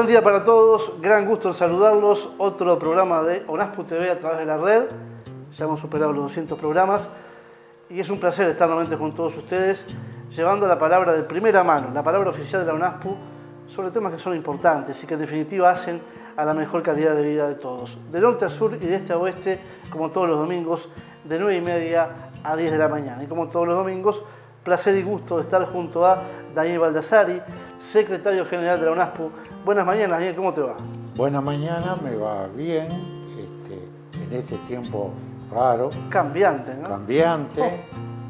buen día para todos, gran gusto en saludarlos. Otro programa de ONASPU TV a través de la red. Ya hemos superado los 200 programas y es un placer estar nuevamente con todos ustedes, llevando la palabra de primera mano, la palabra oficial de la ONASPU, sobre temas que son importantes y que en definitiva hacen a la mejor calidad de vida de todos. De norte a sur y de este a oeste, como todos los domingos, de 9:30 a 10 de la mañana. Y como todos los domingos, placer y gusto de estar junto a Daniel Baldassari, secretario general de la ONASPU. Buenas mañanas, Daniel, ¿cómo te va? Buenas mañanas, me va bien, en este tiempo raro. Cambiante, ¿no? Cambiante,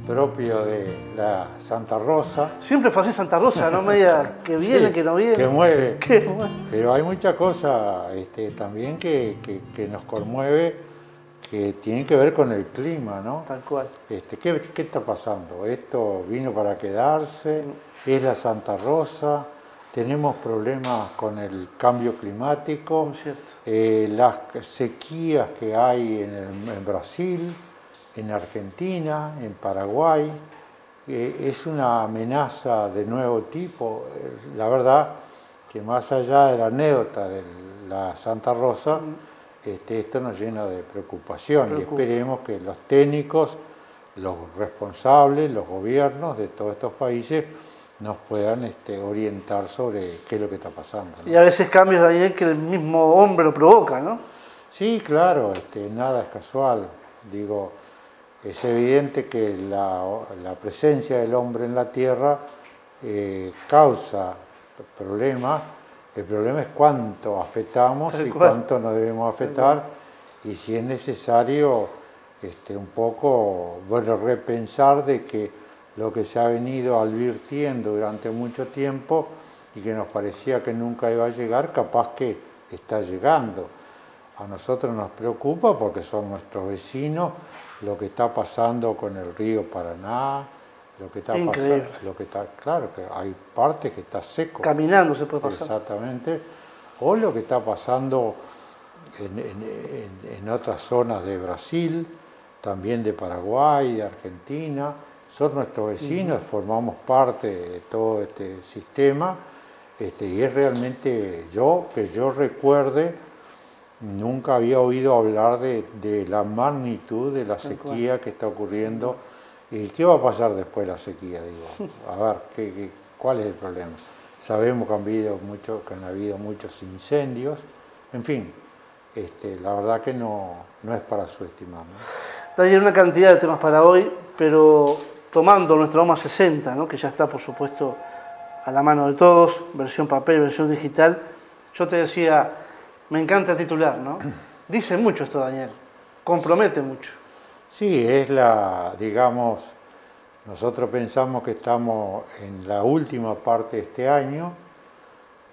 propio de la Santa Rosa. Siempre fue así Santa Rosa, no media que viene, Sí, que no viene. Que mueve. Que mueve. Pero hay mucha cosa también que nos conmueve, que tiene que ver con el clima, ¿no? Tal cual. ¿Qué está pasando? ¿Esto vino para quedarse? ¿Es la Santa Rosa? ¿Tenemos problemas con el cambio climático? Las sequías que hay en Brasil, en Argentina, en Paraguay, es una amenaza de nuevo tipo. La verdad que más allá de la anécdota de la Santa Rosa, esto nos llena de preocupación y esperemos que los técnicos, los responsables, los gobiernos de todos estos países nos puedan orientar sobre qué es lo que está pasando, ¿no? Y a veces cambios, Daniel, que el mismo hombre lo provoca, ¿no? Sí, claro, nada es casual. Digo, es evidente que la presencia del hombre en la Tierra causa problemas. El problema es cuánto afectamos y cuánto no debemos afectar, y si es necesario un poco, bueno, repensar de que lo que se ha venido advirtiendo durante mucho tiempo y que nos parecía que nunca iba a llegar, capaz que está llegando. A nosotros nos preocupa porque son nuestros vecinos, lo que está pasando con el río Paraná, lo que está pasando, claro que hay partes que está seco. Caminando se puede pasar. Exactamente. O lo que está pasando en otras zonas de Brasil, también de Paraguay, de Argentina. Son nuestros vecinos, formamos parte de todo este sistema, y es realmente, que yo recuerde, nunca había oído hablar de la magnitud de la sequía que está ocurriendo. ¿Y qué va a pasar después de la sequía? Digo, a ver, ¿cuál es el problema? Sabemos que han habido muchos incendios, en fin, la verdad que no es para subestimar, ¿no? Hay una cantidad de temas para hoy, pero tomando nuestro OMA 60, ¿no? Que ya está, por supuesto, a la mano de todos, versión papel, versión digital, yo te decía, me encanta el titular, ¿no? Dice mucho esto, Daniel, compromete mucho. Sí, digamos, nosotros pensamos que estamos en la última parte de este año,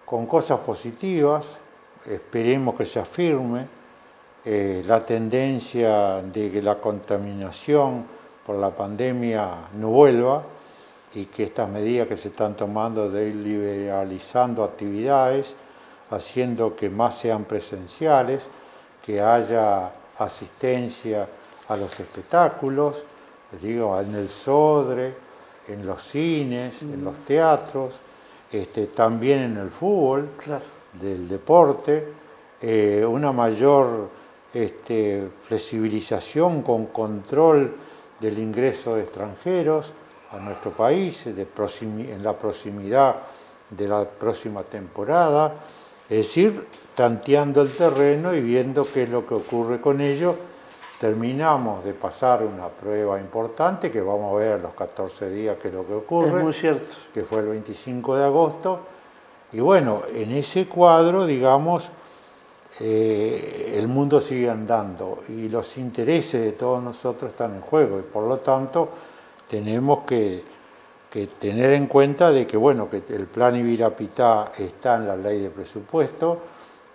con cosas positivas, esperemos que se afirme la tendencia de que la contaminación por la pandemia no vuelva y que estas medidas que se están tomando de ir liberalizando actividades, haciendo que más sean presenciales, que haya asistencia a los espectáculos, digo, en el Sodre, en los cines, en los teatros, también en el fútbol, del deporte, una mayor flexibilización con control del ingreso de extranjeros a nuestro país, en la proximidad de la próxima temporada, es decir, tanteando el terreno y viendo qué es lo que ocurre con ello. Terminamos de pasar una prueba importante que vamos a ver a los 14 días qué es lo que ocurre. Es muy cierto. Que fue el 25 de agosto. Y bueno, en ese cuadro, digamos, el mundo sigue andando y los intereses de todos nosotros están en juego, y por lo tanto tenemos que tener en cuenta de que, bueno, que el plan Ibirapitá está en la ley de presupuesto,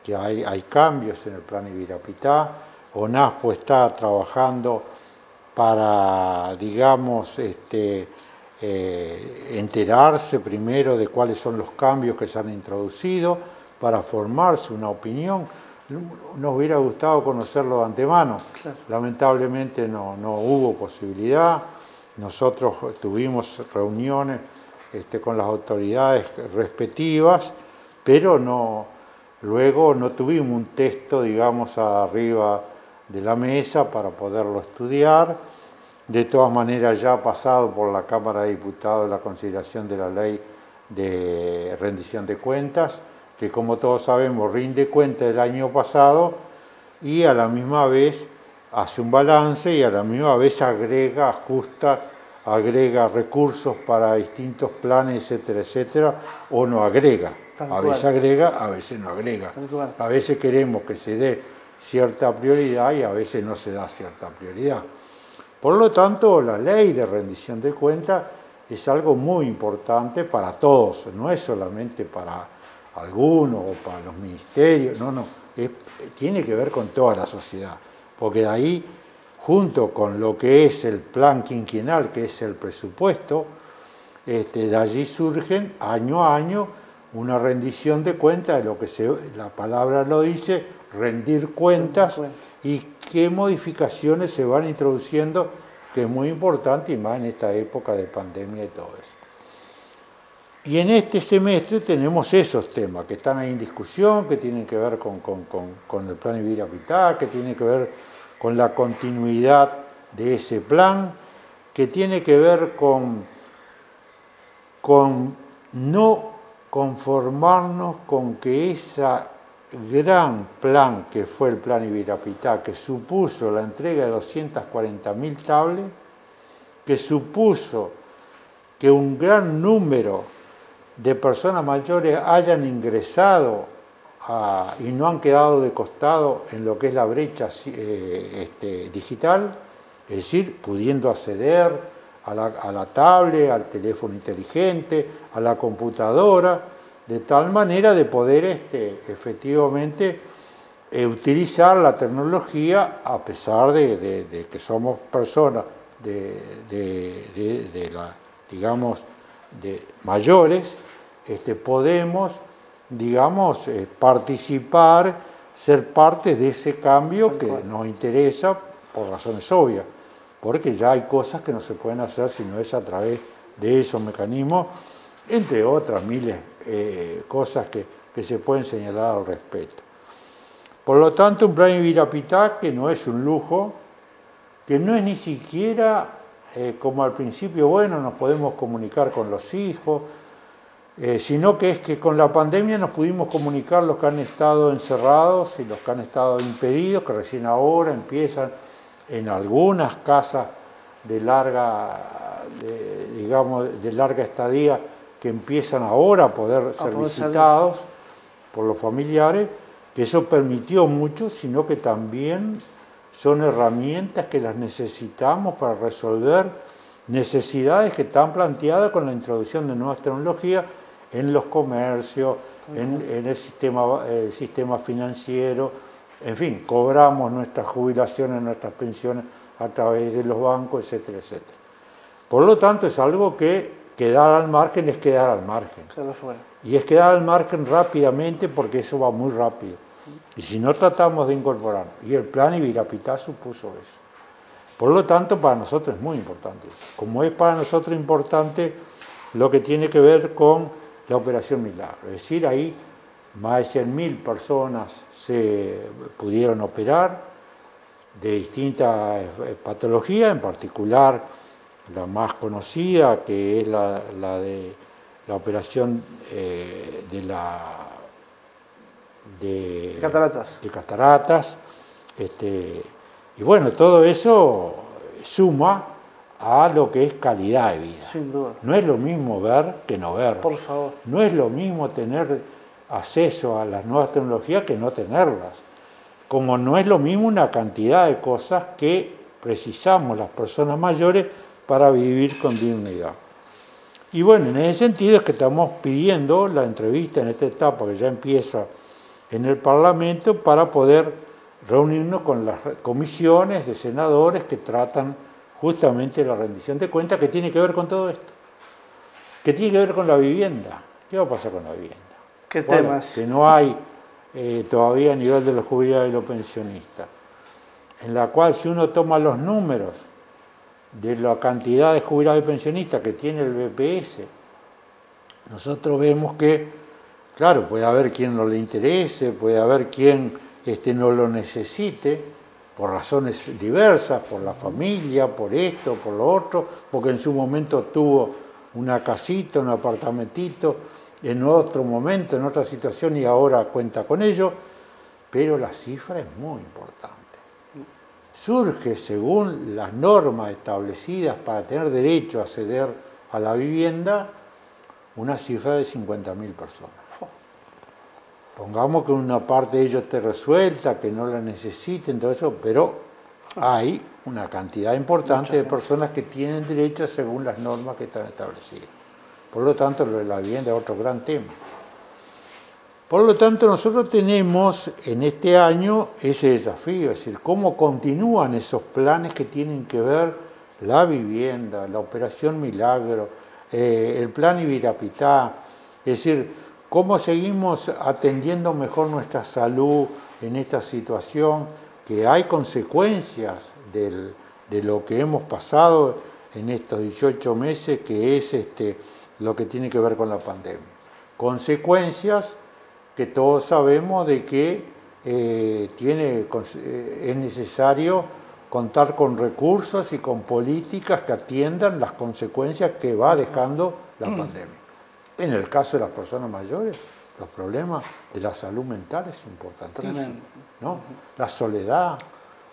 que hay cambios en el plan Ibirapitá. ONASPU está trabajando para, digamos, enterarse primero de cuáles son los cambios que se han introducido para formarse una opinión. Nos hubiera gustado conocerlo de antemano, lamentablemente no hubo posibilidad. Nosotros tuvimos reuniones con las autoridades respectivas, pero no luego no tuvimos un texto, digamos, arriba de la mesa para poderlo estudiar. De todas maneras, ya ha pasado por la Cámara de Diputados la consideración de la ley de rendición de cuentas, que como todos sabemos rinde cuenta del año pasado y a la misma vez hace un balance y a la misma vez agrega, ajusta, agrega recursos para distintos planes, etcétera, etcétera, o no agrega. A veces agrega, a veces no agrega. A veces queremos que se dé cierta prioridad y a veces no se da cierta prioridad. Por lo tanto, la ley de rendición de cuentas es algo muy importante para todos, no es solamente para algunos o para los ministerios, no, tiene que ver con toda la sociedad, porque de ahí, junto con lo que es el plan quinquenal, que es el presupuesto, de allí surgen año a año una rendición de cuentas de lo que la palabra lo dice, rendir cuentas, y qué modificaciones se van introduciendo, que es muy importante y más en esta época de pandemia y todo eso. Y en este semestre tenemos esos temas que están ahí en discusión, que tienen que ver con el plan Ibirapitá, que tienen que ver con la continuidad de ese plan, que tiene que ver con no conformarnos con que ese gran plan que fue el plan Ibirapitá, que supuso la entrega de 240.000 tablets, que supuso que un gran número de personas mayores hayan ingresado y no han quedado de costado en lo que es la brecha digital, es decir, pudiendo acceder a la tablet, al teléfono inteligente, a la computadora, de tal manera de poder efectivamente utilizar la tecnología, a pesar de que somos personas digamos, de mayores, podemos, digamos, participar, ser parte de ese cambio que nos interesa por razones obvias, porque ya hay cosas que no se pueden hacer si no es a través de esos mecanismos, entre otras miles cosas que se pueden señalar al respecto. Por lo tanto, un plan Ibirapitá que no es un lujo, que no es ni siquiera como al principio, bueno, nos podemos comunicar con los hijos, sino que es que con la pandemia nos pudimos comunicar los que han estado encerrados y los que han estado impedidos, que recién ahora empiezan en algunas casas de larga estadía, que empiezan ahora a poder ser visitados por los familiares, que eso permitió mucho, sino que también son herramientas que las necesitamos para resolver necesidades que están planteadas con la introducción de nuevas tecnologías en los comercios, en el sistema financiero, en fin, cobramos nuestras jubilaciones, nuestras pensiones a través de los bancos, etcétera, etcétera. Por lo tanto, es algo que quedar al margen es quedar al margen. Y es quedar al margen rápidamente porque eso va muy rápido. Y si no tratamos de incorporar, y el plan Ibirapitá supuso eso. Por lo tanto, para nosotros es muy importante eso. Como es para nosotros importante lo que tiene que ver con la Operación Milagro. Es decir, ahí más de 100.000 personas se pudieron operar de distintas patologías, en particular la más conocida, que es la de la operación de cataratas. Y bueno, todo eso suma a lo que es calidad de vida. Sin duda. No es lo mismo ver que no ver. Por favor. No es lo mismo tener acceso a las nuevas tecnologías que no tenerlas. Como no es lo mismo una cantidad de cosas que precisamos las personas mayores para vivir con dignidad. Y bueno, en ese sentido es que estamos pidiendo la entrevista en esta etapa que ya empieza en el Parlamento para poder reunirnos con las comisiones de senadores que tratan justamente la rendición de cuentas, que tiene que ver con todo esto, que tiene que ver con la vivienda. ¿Qué va a pasar con la vivienda? ¿Qué temas? Que no hay todavía a nivel de los jubilados y los pensionistas, en la cual si uno toma los números de la cantidad de jubilados y pensionistas que tiene el BPS, nosotros vemos que Claro, puede haber quien no le interese, puede haber quien no lo necesite, por razones diversas, por la familia, por esto, por lo otro, porque en su momento tuvo una casita, un apartamentito, en otro momento, en otra situación y ahora cuenta con ello, pero la cifra es muy importante. Surge, según las normas establecidas para tener derecho a acceder a la vivienda, una cifra de 50.000 personas. Pongamos que una parte de ellos esté resuelta, que no la necesiten, todo eso, pero hay una cantidad importante de personas que tienen derecho según las normas que están establecidas. Por lo tanto, lo de la vivienda es otro gran tema. Por lo tanto, nosotros tenemos en este año ese desafío, es decir, cómo continúan esos planes que tienen que ver la vivienda, la Operación Milagro, el Plan Ibirapitá, es decir, cómo seguimos atendiendo mejor nuestra salud en esta situación, que hay consecuencias de lo que hemos pasado en estos 18 meses, que es lo que tiene que ver con la pandemia. Consecuencias que todos sabemos de que es necesario contar con recursos y con políticas que atiendan las consecuencias que va dejando la pandemia. En el caso de las personas mayores, los problemas de la salud mental es importantísimo, ¿no? La soledad,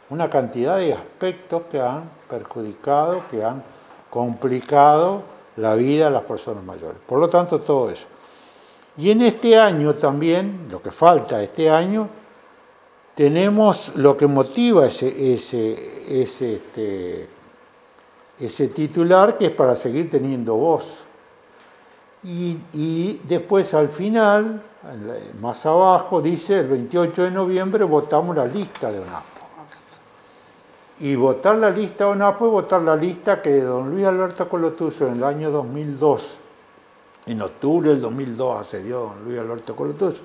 una cantidad de aspectos que han perjudicado, que han complicado la vida de las personas mayores. Por lo tanto, todo eso. Y en este año también, lo que falta este año, tenemos lo que motiva ese titular, que es para seguir teniendo voz. Y después al final, más abajo, dice el 28 de noviembre votamos la lista de ONASPO. Y votar la lista de ONASPO es votar la lista que don Luis Alberto Colotuso en el año 2002, en octubre del 2002 accedió don Luis Alberto Colotuso,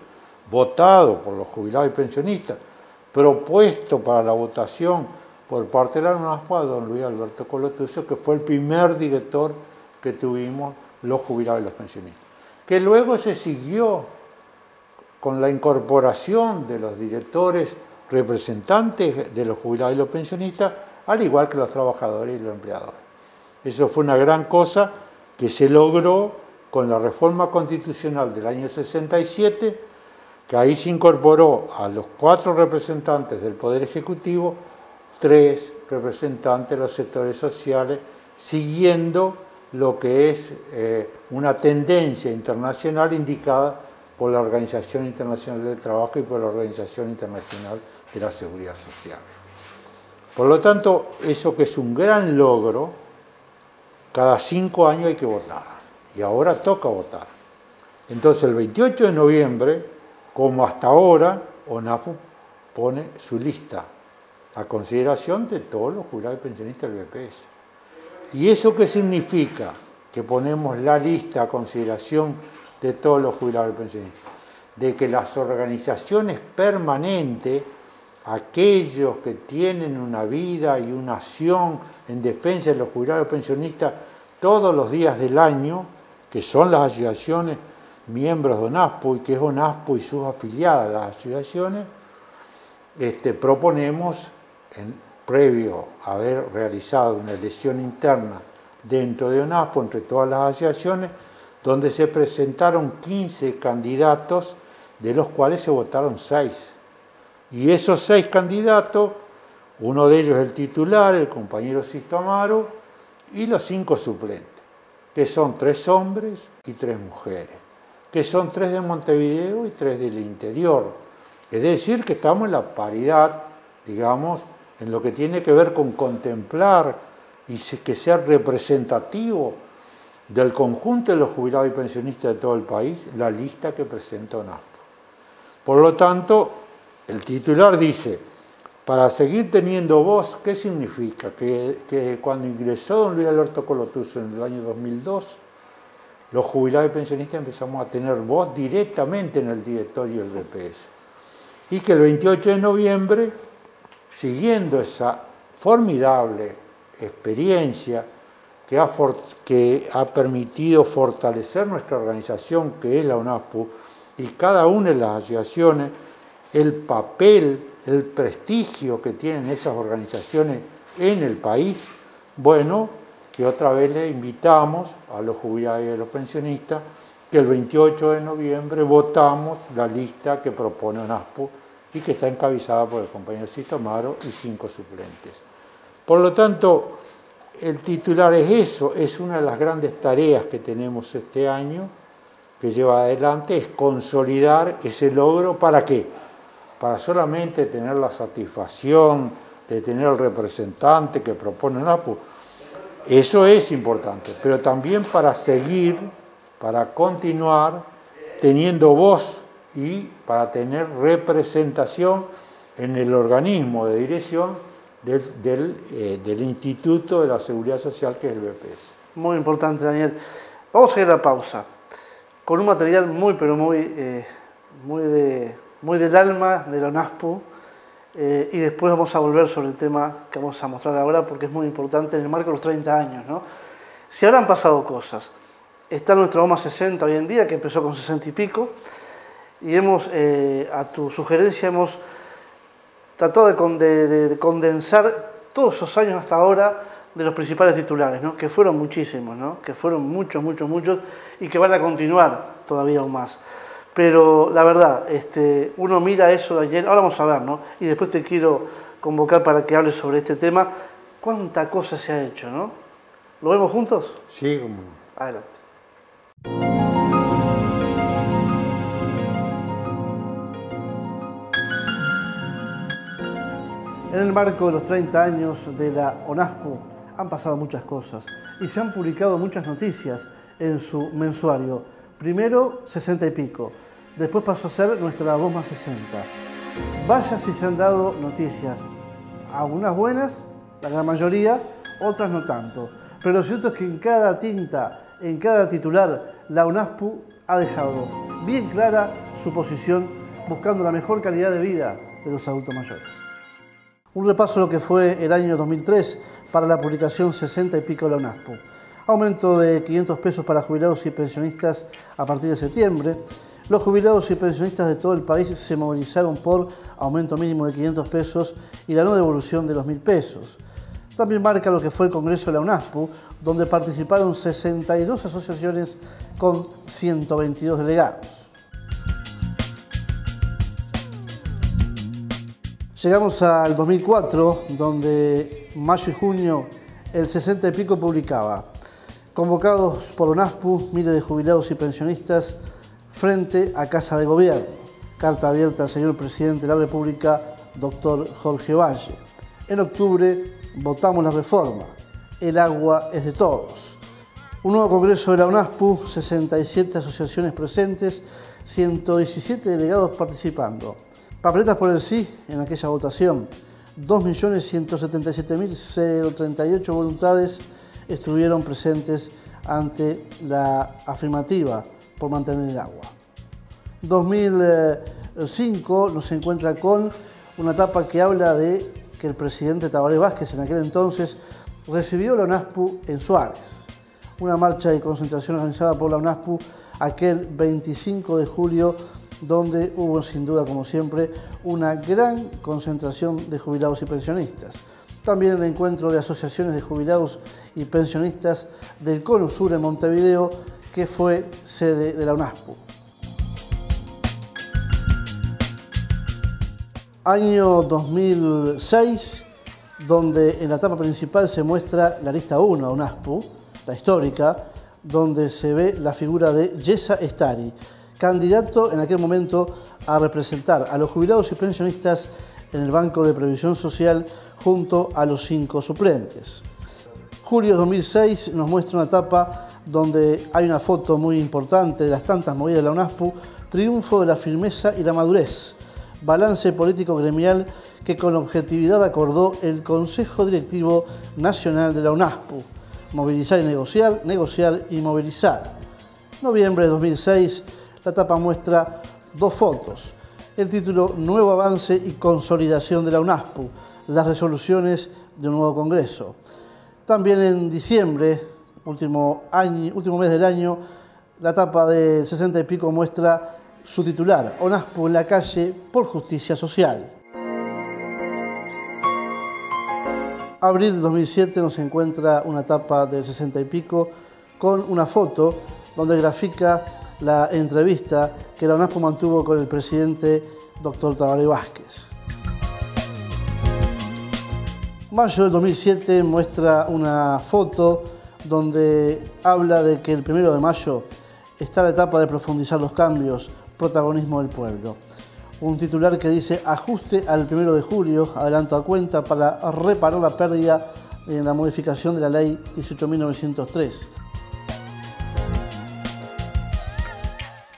votado por los jubilados y pensionistas, propuesto para la votación por parte de la ONASPO a don Luis Alberto Colotuso, que fue el primer director que tuvimos los jubilados y los pensionistas, que luego se siguió con la incorporación de los directores representantes de los jubilados y los pensionistas, al igual que los trabajadores y los empleadores. Eso fue una gran cosa que se logró con la reforma constitucional del año 67, que ahí se incorporó a los 4 representantes del Poder Ejecutivo, 3 representantes de los sectores sociales, siguiendo lo que es una tendencia internacional indicada por la Organización Internacional del Trabajo y por la Organización Internacional de la Seguridad Social. Por lo tanto, eso que es un gran logro, cada 5 años hay que votar, y ahora toca votar. Entonces, el 28 de noviembre, como hasta ahora, ONASPO pone su lista a consideración de todos los jubilados y pensionistas del BPS. ¿Y eso qué significa? Que ponemos la lista a consideración de todos los jubilados y pensionistas. De que las organizaciones permanentes, aquellos que tienen una vida y una acción en defensa de los jubilados y pensionistas todos los días del año, que son las asociaciones miembros de ONASPO y que es ONASPO y sus afiliadas a las asociaciones, proponemos previo a haber realizado una elección interna dentro de ONASPO, entre todas las asociaciones, donde se presentaron 15 candidatos, de los cuales se votaron 6. Y esos 6 candidatos, uno de ellos el titular, el compañero Sisto Amaro, y los 5 suplentes, que son 3 hombres y 3 mujeres, que son 3 de Montevideo y 3 del interior. Es decir, que estamos en la paridad, digamos, en lo que tiene que ver con contemplar y que sea representativo del conjunto de los jubilados y pensionistas de todo el país, la lista que presenta ONASPO. Por lo tanto, el titular dice, para seguir teniendo voz, ¿qué significa? Que cuando ingresó don Luis Alberto Colotuso en el año 2002, los jubilados y pensionistas empezamos a tener voz directamente en el directorio del BPS. Y que el 28 de noviembre, siguiendo esa formidable experiencia que ha permitido fortalecer nuestra organización, que es la ONASPO, y cada una de las asociaciones, el papel, el prestigio que tienen esas organizaciones en el país, bueno, que otra vez le invitamos a los jubilados y a los pensionistas que el 28 de noviembre votamos la lista que propone ONASPU y que está encabezada por el compañero Cito Amaro y 5 suplentes. Por lo tanto, el titular es eso, es una de las grandes tareas que tenemos este año, que lleva adelante, es consolidar ese logro. ¿Para qué? Para solamente tener la satisfacción de tener el representante que propone ONASPU. Eso es importante, pero también para seguir, para continuar teniendo voz y para tener representación en el organismo de dirección del Instituto de la Seguridad Social, que es el BPS. Muy importante, Daniel. Vamos a ir a la pausa con un material muy, pero muy del alma de la ONASPU, y después vamos a volver sobre el tema que vamos a mostrar ahora, porque es muy importante en el marco de los 30 años, ¿no? Si habrán pasado cosas. Está nuestra OMA 60 hoy en día, que empezó con 60 y pico, y a tu sugerencia hemos tratado de condensar todos esos años hasta ahora de los principales titulares, ¿no? Que fueron muchísimos, ¿no? Que fueron muchos, y que van a continuar todavía aún más. Pero la verdad, uno mira eso de ayer, ahora vamos a ver, ¿no? Y después te quiero convocar para que hables sobre este tema. ¿Cuánta cosa se ha hecho, no? ¿Lo vemos juntos? Sí, como... Adelante. En el marco de los 30 años de la ONASPU han pasado muchas cosas y se han publicado muchas noticias en su mensuario. Primero 60 y pico, después pasó a ser nuestra voz más 60. Vaya si se han dado noticias, algunas buenas, la gran mayoría, otras no tanto. Pero lo cierto es que en cada tinta, en cada titular, la ONASPU ha dejado bien clara su posición buscando la mejor calidad de vida de los adultos mayores. Un repaso de lo que fue el año 2003 para la publicación 60 y pico de la ONASPU. Aumento de 500 pesos para jubilados y pensionistas a partir de septiembre. Los jubilados y pensionistas de todo el país se movilizaron por aumento mínimo de 500 pesos y la no devolución de los 1.000 pesos. También marca lo que fue el Congreso de la ONASPU, donde participaron 62 asociaciones con 122 delegados. Llegamos al 2004, donde mayo y junio el 60 y pico publicaba: convocados por ONASPU, miles de jubilados y pensionistas frente a Casa de Gobierno. Carta abierta al señor Presidente de la República, doctor Jorge Valle. En octubre votamos la reforma. El agua es de todos. Un nuevo congreso de la ONASPU, 67 asociaciones presentes, 117 delegados participando. Papeletas por el sí en aquella votación. 2.177.038 voluntades estuvieron presentes ante la afirmativa por mantener el agua. 2005 nos encuentra con una etapa que habla de que el presidente Tabaré Vázquez en aquel entonces recibió la ONASPU en Suárez. Una marcha de concentración organizada por la ONASPU aquel 25 de julio, donde hubo sin duda, como siempre, una gran concentración de jubilados y pensionistas. También el encuentro de asociaciones de jubilados y pensionistas del Cono Sur en Montevideo, que fue sede de la ONASPU. Año 2006, donde en la etapa principal se muestra la lista 1 de ONASPU, la histórica, donde se ve la figura de Yesa Estari, candidato en aquel momento a representar a los jubilados y pensionistas en el Banco de Previsión Social junto a los 5 suplentes. Julio 2006 nos muestra una etapa donde hay una foto muy importante de las tantas movidas de la ONASPU, triunfo de la firmeza y la madurez, balance político gremial que con objetividad acordó el Consejo Directivo Nacional de la ONASPU, movilizar y negociar, negociar y movilizar. Noviembre de 2006, la etapa muestra 2 fotos. El título Nuevo avance y consolidación de la ONASPU, las resoluciones de un nuevo congreso. También en diciembre, último mes del año, la etapa del 60 y pico muestra su titular, ONASPO en la calle por justicia social. Abril de 2007 nos encuentra una tapa del 60 y pico con una foto donde grafica la entrevista que la ONASPO mantuvo con el presidente Dr. Tabaré Vázquez. Mayo del 2007 muestra una foto donde habla de que el 1 de mayo está la etapa de profundizar los cambios, protagonismo del pueblo. Un titular que dice ajuste al 1 de julio, adelanto a cuenta para reparar la pérdida en la modificación de la ley 18.903.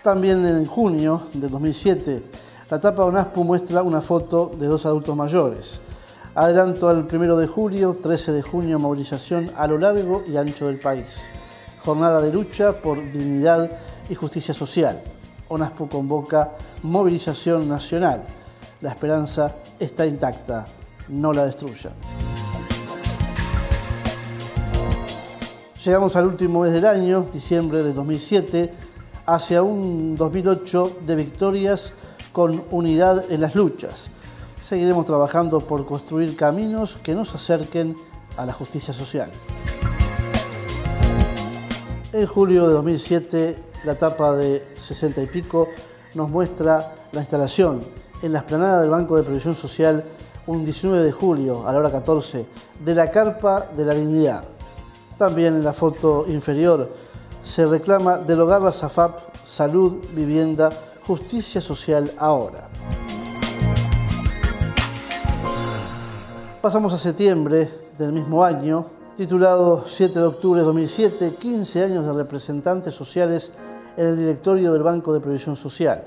También en junio del 2007, la tapa de ONASPO muestra una foto de dos adultos mayores. Adelanto al 1 de julio, 13 de junio, movilización a lo largo y ancho del país. Jornada de lucha por dignidad y justicia social. ONASPO convoca movilización nacional. La esperanza está intacta, no la destruyan. Llegamos al último mes del año, diciembre de 2007, hacia un 2008 de victorias con unidad en las luchas. Seguiremos trabajando por construir caminos que nos acerquen a la justicia social. En julio de 2007, la tapa de 60 y pico nos muestra la instalación en la explanada del Banco de Previsión Social un 19 de julio a la hora 14 de la Carpa de la Dignidad. También en la foto inferior se reclama derogar la SAFAP, salud, vivienda, justicia social ahora. Pasamos a septiembre del mismo año, titulado 7 de octubre de 2007, 15 años de representantes sociales en el directorio del Banco de Previsión Social.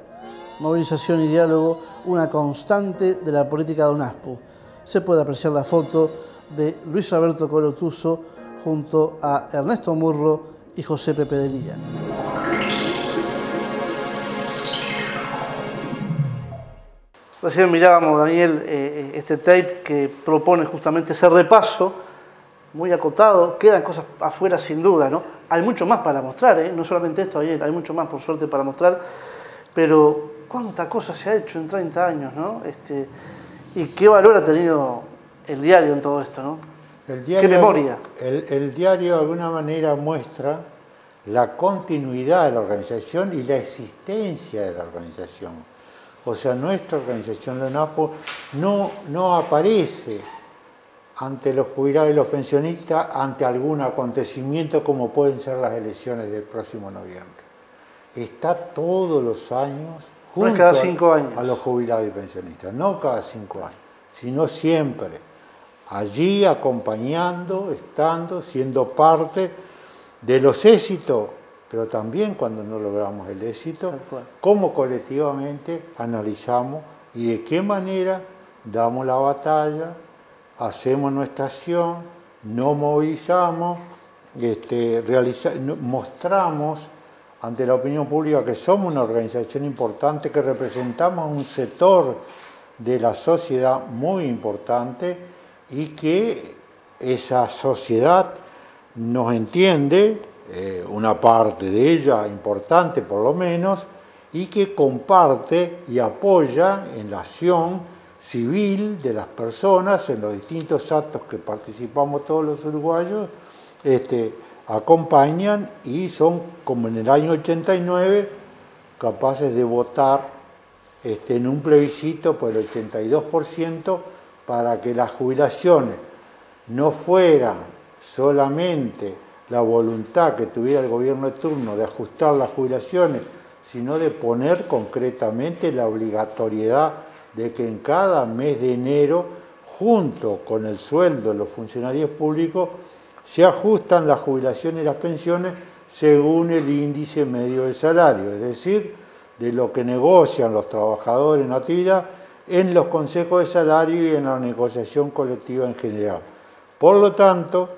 Movilización y diálogo, una constante de la política de ONASPO. Se puede apreciar la foto de Luis Alberto Colotuso junto a Ernesto Murro y José Pepe de Lía. Recién mirábamos, Daniel, este tape que propone justamente ese repaso muy acotado. Quedan cosas afuera sin duda, ¿no? Hay mucho más para mostrar, no solamente esto, Daniel, hay mucho más por suerte para mostrar, pero cuánta cosa se ha hecho en 30 años, ¿no? Y qué valor ha tenido el diario en todo esto, ¿no? Qué memoria. El diario de alguna manera muestra la continuidad de la organización y la existencia de la organización. O sea, nuestra organización, la ONASPO, no aparece ante los jubilados y los pensionistas ante algún acontecimiento como pueden ser las elecciones del próximo noviembre. Está todos los años junto cada 5 años. A los jubilados y pensionistas, no cada 5 años, sino siempre allí acompañando, estando, siendo parte de los éxitos, pero también cuando no logramos el éxito, cómo colectivamente analizamos y de qué manera damos la batalla, hacemos nuestra acción, nos movilizamos, mostramos ante la opinión pública que somos una organización importante, que representamos un sector de la sociedad muy importante y que esa sociedad nos entiende, una parte de ella importante por lo menos, y que comparte y apoya en la acción civil de las personas en los distintos actos que participamos todos los uruguayos, acompañan y son, como en el año 89, capaces de votar en un plebiscito por el 82% para que las jubilaciones no fueran solamente la voluntad que tuviera el gobierno de turno de ajustar las jubilaciones, sino de poner concretamente la obligatoriedad de que en cada mes de enero, junto con el sueldo de los funcionarios públicos, se ajustan las jubilaciones y las pensiones según el índice medio de salario, es decir, de lo que negocian los trabajadores en actividad en los consejos de salario y en la negociación colectiva en general. Por lo tanto,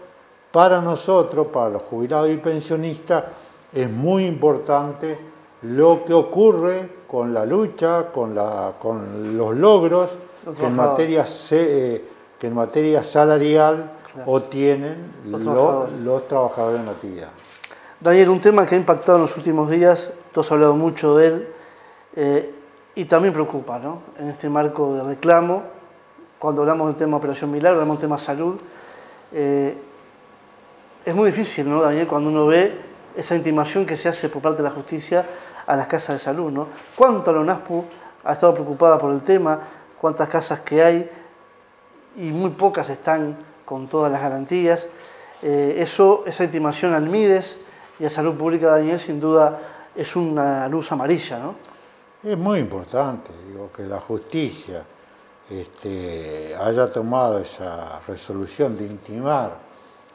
para nosotros, para los jubilados y pensionistas, es muy importante lo que ocurre con la lucha, con los logros que en materia salarial obtienen los trabajadores en actividad. Daniel, un tema que ha impactado en los últimos días, tú has hablado mucho de él, Y también preocupa, ¿no? En este marco de reclamo, cuando hablamos del tema Operación Milagro, hablamos del tema salud, es muy difícil, ¿no, Daniel, cuando uno ve esa intimación que se hace por parte de la justicia a las casas de salud, ¿no? ¿Cuánto la ONASPU ha estado preocupada por el tema? ¿Cuántas casas que hay? Y muy pocas están con todas las garantías. Esa intimación al MIDES y a Salud Pública, Daniel, sin duda es una luz amarilla, ¿no? Es muy importante, digo, que la justicia haya tomado esa resolución de intimar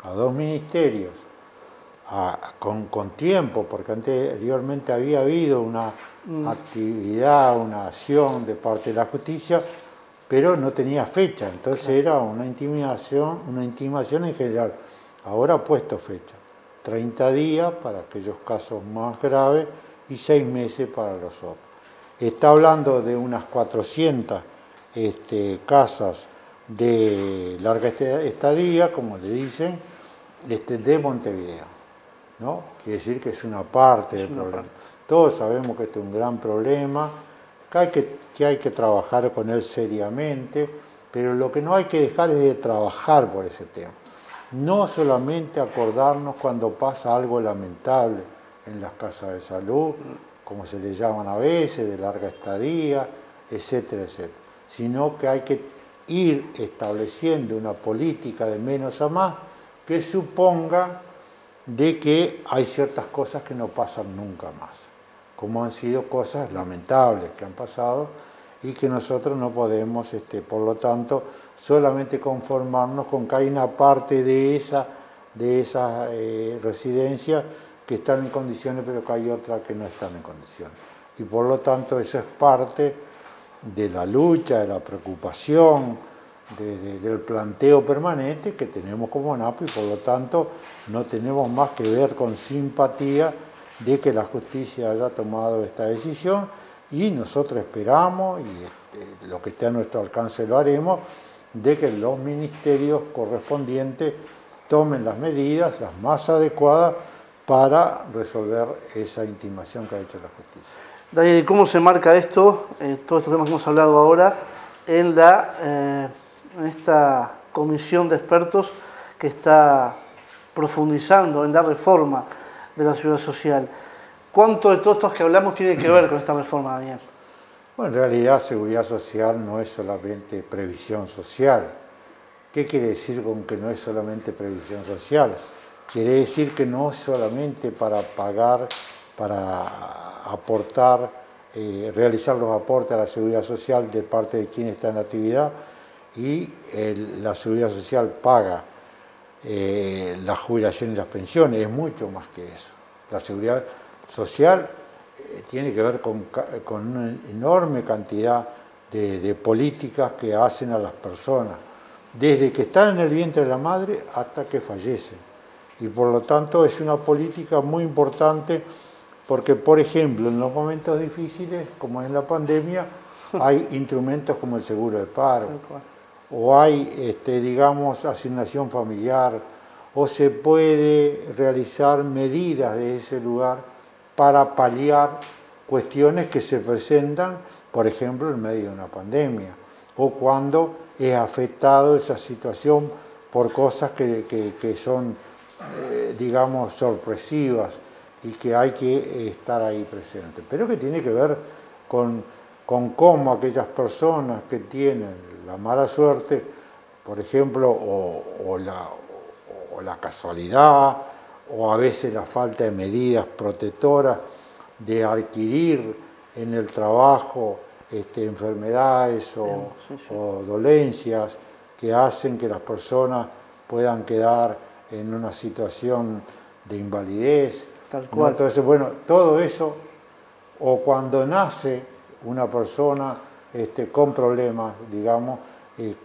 a dos ministerios con tiempo, porque anteriormente había habido una actividad, una acción de parte de la justicia, pero no tenía fecha, entonces era una intimación en general. Ahora ha puesto fecha, 30 días para aquellos casos más graves y 6 meses para los otros. Está hablando de unas 400 casas de larga estadía, como le dicen, de Montevideo, ¿no? Quiere decir que es una parte del problema. Todos sabemos que este es un gran problema, que hay que trabajar con él seriamente, pero lo que no hay que dejar es de trabajar por ese tema. No solamente acordarnos cuando pasa algo lamentable en las casas de salud, como se le llaman a veces, de larga estadía, etcétera, etcétera, sino que hay que ir estableciendo una política de menos a más que suponga de que hay ciertas cosas que no pasan nunca más, como han sido cosas lamentables que han pasado y que nosotros no podemos, por lo tanto, solamente conformarnos con que hay una parte de esa residencia que están en condiciones, pero que hay otras que no están en condiciones. Y por lo tanto, eso es parte de la lucha, de la preocupación, del planteo permanente que tenemos como ONASPU, y por lo tanto no tenemos más que ver con simpatía de que la justicia haya tomado esta decisión, y nosotros esperamos, y lo que esté a nuestro alcance lo haremos, de que los ministerios correspondientes tomen las medidas, las más adecuadas, para resolver esa intimación que ha hecho la justicia. Daniel, ¿cómo se marca esto, todos estos temas que hemos hablado ahora, en esta comisión de expertos que está profundizando en la reforma de la seguridad social? ¿Cuánto de todos estos que hablamos tiene que ver con esta reforma, Daniel? Bueno, en realidad seguridad social no es solamente previsión social. ¿Qué quiere decir con que no es solamente previsión social? Quiere decir que no es solamente para pagar, para aportar, realizar los aportes a la seguridad social de parte de quien está en actividad, y la seguridad social paga la jubilación y las pensiones, es mucho más que eso. La seguridad social tiene que ver con una enorme cantidad de políticas que hacen a las personas, desde que están en el vientre de la madre hasta que fallecen. Y por lo tanto es una política muy importante porque, por ejemplo, en los momentos difíciles, como es la pandemia, hay instrumentos como el seguro de paro, o hay, digamos, asignación familiar, o se puede realizar medidas de ese lugar para paliar cuestiones que se presentan, por ejemplo, en medio de una pandemia, o cuando es afectado esa situación por cosas que son, digamos, sorpresivas y que hay que estar ahí presente. Pero que tiene que ver con cómo aquellas personas que tienen la mala suerte, por ejemplo, o la casualidad, o a veces la falta de medidas protectoras de adquirir en el trabajo enfermedades o dolencias que hacen que las personas puedan quedar en una situación de invalidez. Tal cual. Entonces, bueno, todo eso, o cuando nace una persona con problemas, digamos,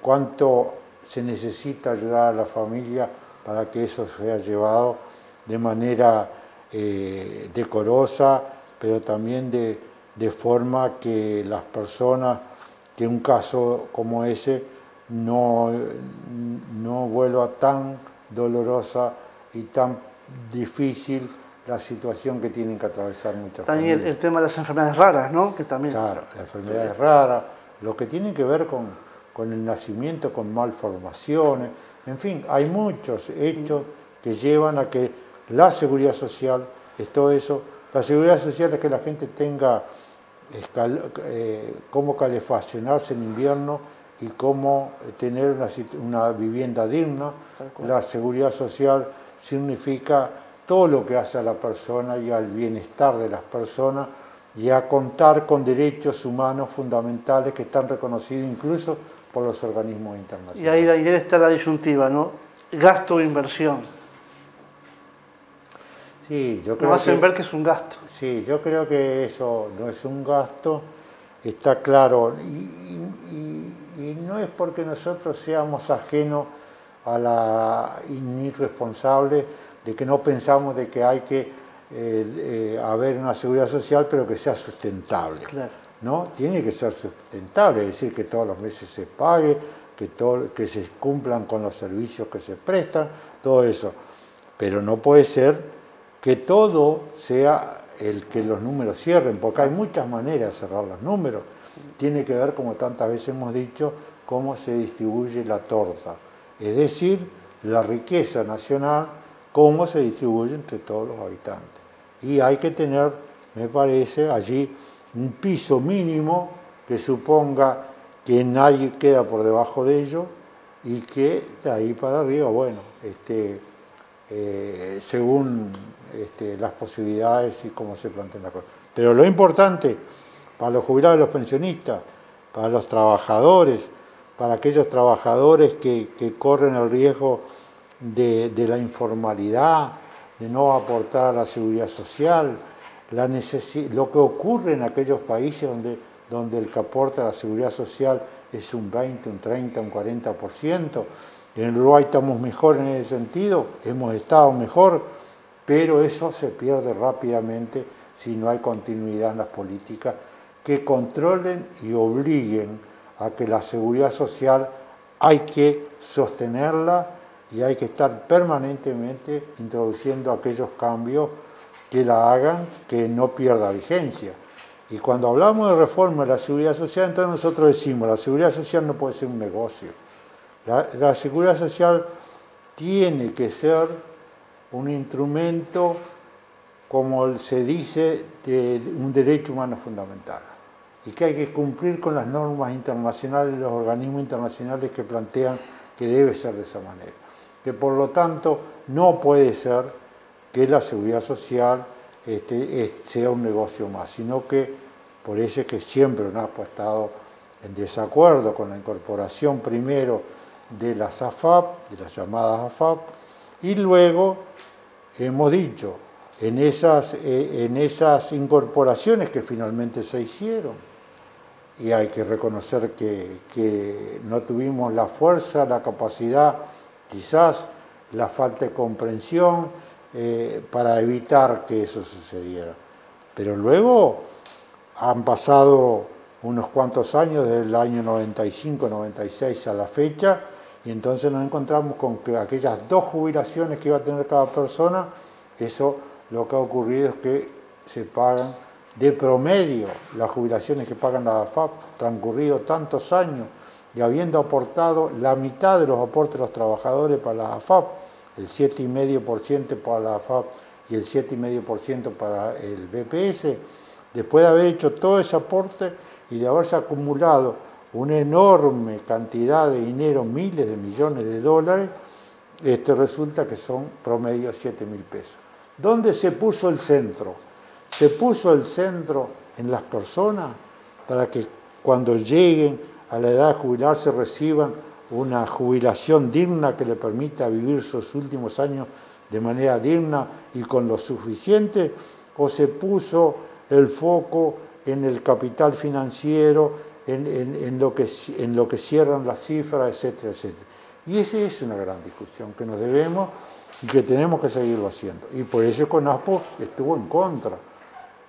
cuánto se necesita ayudar a la familia para que eso sea llevado de manera decorosa, pero también de forma que las personas, que un caso como ese no vuelva tan dolorosa y tan difícil la situación que tienen que atravesar muchas También familias. el tema de las enfermedades raras, ¿no? Que también... Claro, las enfermedades raras, lo que tiene que ver con el nacimiento, con malformaciones, en fin, hay muchos hechos que llevan a que la seguridad social es todo eso. La seguridad social es que la gente tenga cómo calefaccionarse en invierno y cómo tener una vivienda digna. La seguridad social significa todo lo que hace a la persona y al bienestar de las personas y a contar con derechos humanos fundamentales que están reconocidos incluso por los organismos internacionales. Y ahí, Daniel, está la disyuntiva, ¿no? Gasto o inversión. Sí, yo creo Nos hacen ver que es un gasto. Sí, yo creo que eso no es un gasto, está claro. Y no es porque nosotros seamos ajenos a la irresponsable de que no pensamos de que hay que haber una seguridad social, pero que sea sustentable. Claro. ¿No? Tiene que ser sustentable, es decir, que todos los meses se pague, que se cumplan con los servicios que se prestan, todo eso. Pero no puede ser que todo sea el que los números cierren, porque hay muchas maneras de cerrar los números. Tiene que ver, como tantas veces hemos dicho, cómo se distribuye la torta, es decir, la riqueza nacional, cómo se distribuye entre todos los habitantes. Y hay que tener, me parece, allí un piso mínimo que suponga que nadie queda por debajo de ello y que de ahí para arriba, bueno, según las posibilidades y cómo se plantean las cosas. Pero lo importante para los jubilados y los pensionistas, para los trabajadores, para aquellos trabajadores que corren el riesgo de la informalidad, de no aportar a la seguridad social, lo que ocurre en aquellos países donde el que aporta a la seguridad social es un 20, un 30, un 40%. En Uruguay estamos mejor en ese sentido, hemos estado mejor, pero eso se pierde rápidamente si no hay continuidad en las políticas que controlen y obliguen a que la seguridad social hay que sostenerla y hay que estar permanentemente introduciendo aquellos cambios que la hagan que no pierda vigencia. Y cuando hablamos de reforma de la seguridad social, entonces nosotros decimos, la seguridad social no puede ser un negocio. La seguridad social tiene que ser un instrumento, como se dice, de un derecho humano fundamental. Y que hay que cumplir con las normas internacionales y los organismos internacionales que plantean que debe ser de esa manera. Que por lo tanto no puede ser que la seguridad social sea un negocio más, sino que por eso es que siempre UNASPO ha estado en desacuerdo con la incorporación primero de las AFAP, de las llamadas AFAP, y luego hemos dicho, en esas incorporaciones que finalmente se hicieron, y hay que reconocer que no tuvimos la fuerza, la capacidad, quizás la falta de comprensión para evitar que eso sucediera. Pero luego han pasado unos cuantos años, desde el año 95, 96 a la fecha, y entonces nos encontramos con que aquellas 2 jubilaciones que iba a tener cada persona, eso lo que ha ocurrido es que se pagan de promedio las jubilaciones que pagan la AFAP, transcurrido tantos años y habiendo aportado la mitad de los aportes de los trabajadores para la AFAP, el 7,5% para la AFAP y el 7,5% para el BPS, después de haber hecho todo ese aporte y de haberse acumulado una enorme cantidad de dinero, miles de millones de dólares, resulta que son promedio 7.000 pesos. ¿Dónde se puso el centro? Se puso el centro en las personas para que cuando lleguen a la edad de jubilarse reciban una jubilación digna que le permita vivir sus últimos años de manera digna y con lo suficiente, o se puso el foco en el capital financiero, en lo que cierran las cifras, etcétera, etcétera. Y esa es una gran discusión que nos debemos y que tenemos que seguirlo haciendo. Y por eso CONASPO estuvo en contra.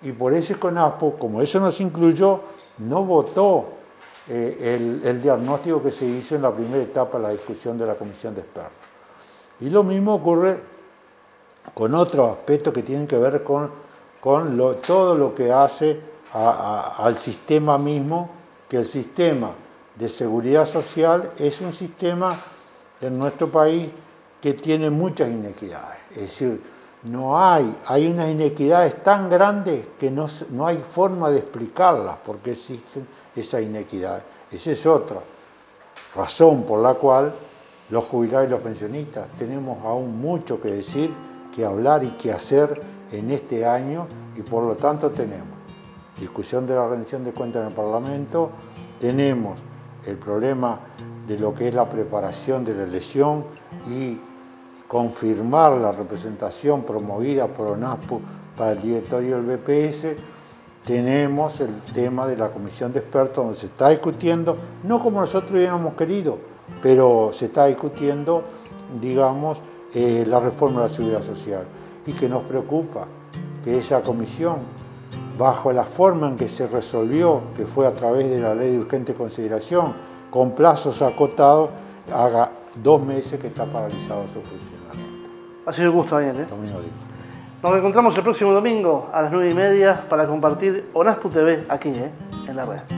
Y por eso CONASPO, como eso nos incluyó, no votó el diagnóstico que se hizo en la primera etapa de la discusión de la comisión de expertos. Y lo mismo ocurre con otros aspectos que tienen que ver con todo lo que hace al sistema mismo, que el sistema de seguridad social es un sistema en nuestro país que tiene muchas inequidades. Es decir, hay unas inequidades tan grandes que no hay forma de explicarlas porque existen esas inequidades. Esa es otra razón por la cual los jubilados y los pensionistas tenemos aún mucho que decir, que hablar y que hacer en este año, y por lo tanto tenemos discusión de la rendición de cuentas en el Parlamento, tenemos el problema de lo que es la preparación de la elección y confirmar la representación promovida por ONASPU para el directorio del BPS, tenemos el tema de la comisión de expertos donde se está discutiendo, no como nosotros hubiéramos querido, pero se está discutiendo, digamos, la reforma de la seguridad social. Y que nos preocupa que esa comisión, bajo la forma en que se resolvió, que fue a través de la ley de urgente consideración, con plazos acotados, haga 2 meses que está paralizado su funcionamiento. Ha sido un gusto, Daniel. Domingo Díaz. Nos reencontramos el próximo domingo a las 9:30 para compartir ONASPU TV aquí, en la red.